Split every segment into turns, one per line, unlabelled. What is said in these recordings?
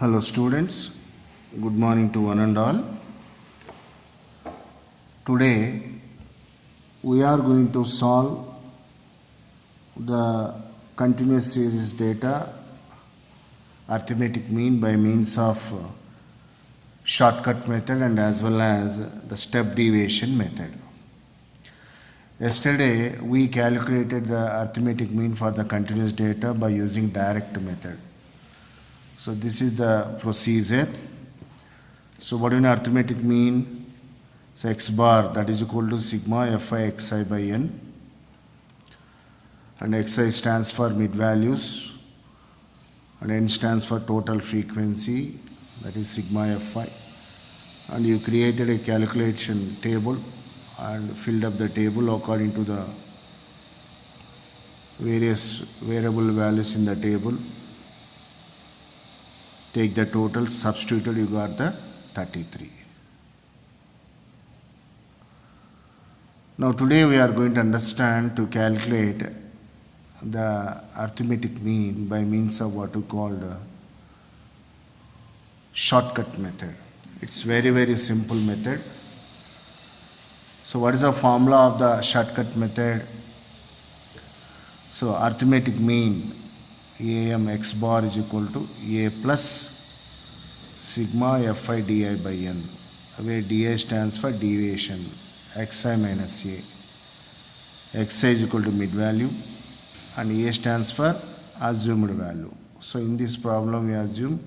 Hello students, good morning to one and all. Today we are going to solve the continuous series data arithmetic mean by means of shortcut method and as well as the step deviation method. Yesterday we calculated the arithmetic mean for the continuous data by using direct method. So this is the procedure. So what do you know arithmetic mean? So x bar, that is equal to sigma fi xi by n, and xi stands for mid values and n stands for total frequency, that is sigma fi, and you created a calculation table and filled up the table according to the various variable values in the table. Take the total, substituted, you got the 33. Now today we are going to understand to calculate the arithmetic mean by means of what we call the shortcut method. It's very simple method. So what is the formula of the shortcut method? So arithmetic mean am x bar is equal to a plus sigma fi di by n, where di stands for deviation, xi minus a. Xi is equal to mid value and a stands for assumed value. So in this problem we assumed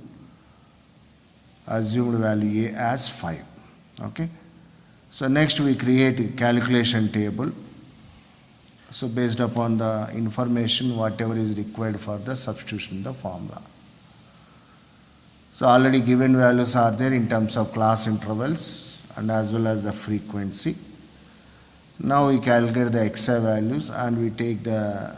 value a as 5. Okay. So next we create a calculation table. So based upon the information whatever is required for the substitution in the formula. So already given values are there in terms of class intervals and as well as the frequency. Now we calculate the xi values and we take the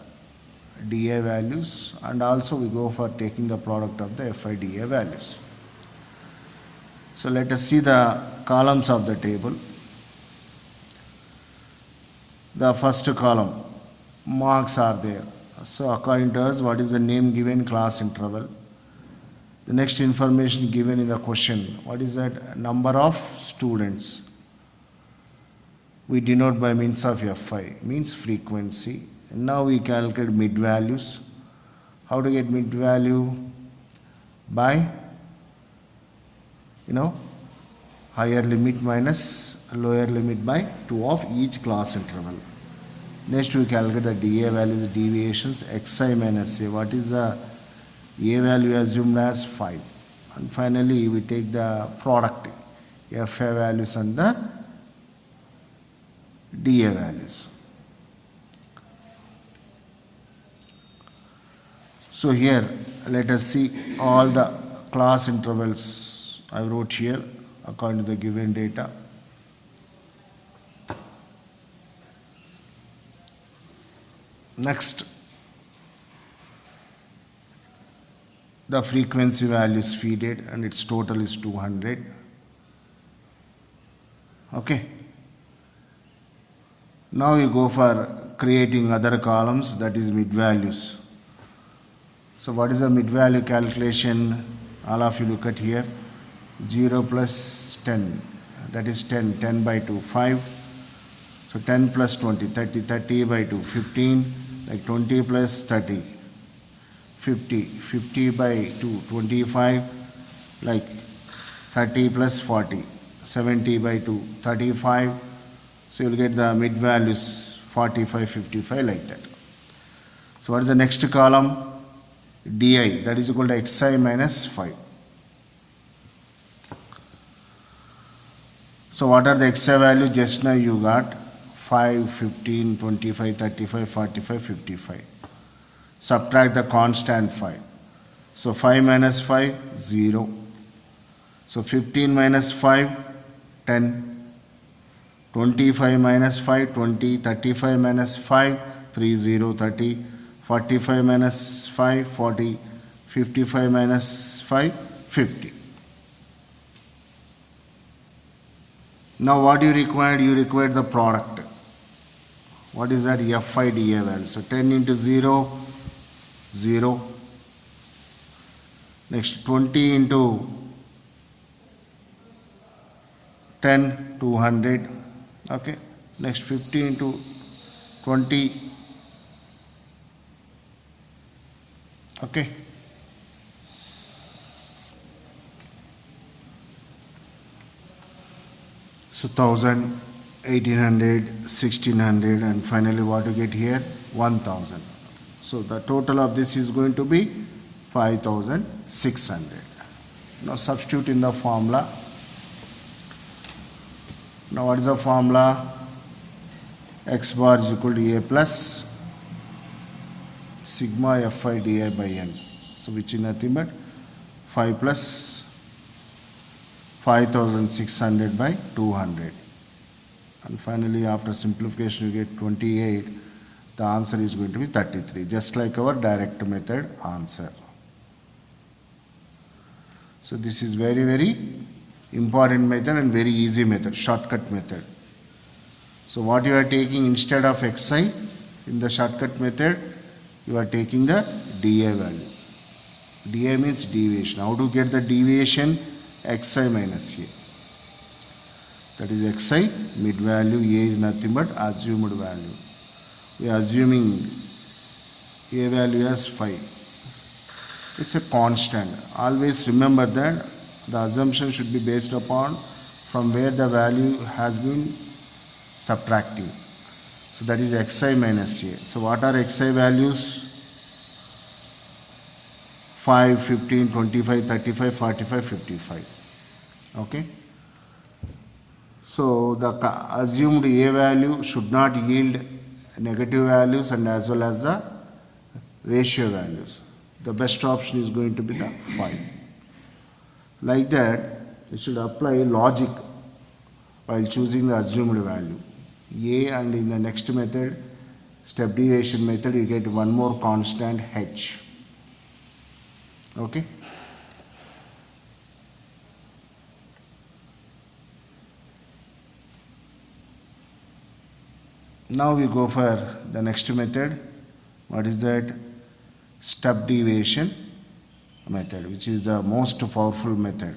dA values, and also we go for taking the product of the fi dA values. So let us see the columns of the table. The first column, marks are there. So according to us, what is the name given, class interval. The next information given in the question, what is that? Number of students. We denote by means of fi, means frequency. And now we calculate mid values. How to get mid value? By, higher limit minus lower limit by 2 of each class interval. Next we calculate the dA values, deviations, xi minus a. What is the a value assumed as 5? And finally we take the product, fa values and the dA values. So here let us see all the class intervals I wrote here according to the given data. Next, the frequency value is feeded and its total is 200. Okay. Now you go for creating other columns, that is mid values. So what is the mid value calculation? All of you look at here. 0 plus 10, that is 10 by 2, 5. So 10 plus 20, 30 by 2, 15, like 20 plus 30, 50 by 2, 25, like 30 plus 40, 70 by 2, 35. So you will get the mid values 45, 55, like that. So what is the next column? Di, that is equal to xi minus 5. So what are the xi values? Just now you got 5, 15, 25, 35, 45, 55. Subtract the constant 5. So 5 minus 5, 0. So 15 minus 5, 10. 25 minus 5, 20. 35 minus 5, 30, 30. 45 minus 5, 40. 55 minus 5, 50. Now what you required? You required the product. What is that? fi dA value. So 10 into 0, 0. Next 20 into 10, 200. Okay. Next 50 into 20. Okay. So 1000, 1800, 1600, and finally what you get here? 1000. So the total of this is going to be 5600. Now substitute in the formula. Now what is the formula? X bar is equal to A plus sigma Fi di by n. So which is nothing but 5 plus 5600 by 200. And finally after simplification you get 28. The answer is going to be 33, just like our direct method answer. So this is very, very important method and very easy method, shortcut method. So what you are taking instead of xi in the shortcut method, you are taking the dA value. dA means deviation. How to get the deviation? Xi minus A. That is xi mid value, A is nothing but assumed value. We are assuming A value as 5. It's a constant. Always remember that the assumption should be based upon from where the value has been subtracting. So that is xi minus A. So what are xi values? 5, 15, 25, 35, 45, 55. Okay. So the assumed A value should not yield negative values and as well as the ratio values. The best option is going to be the 5. Like that, you should apply logic while choosing the assumed value. A, and in the next method, step deviation method, you get one more constant h. Okay. Now we go for the next method. What is that? Step deviation method, which is the most powerful method.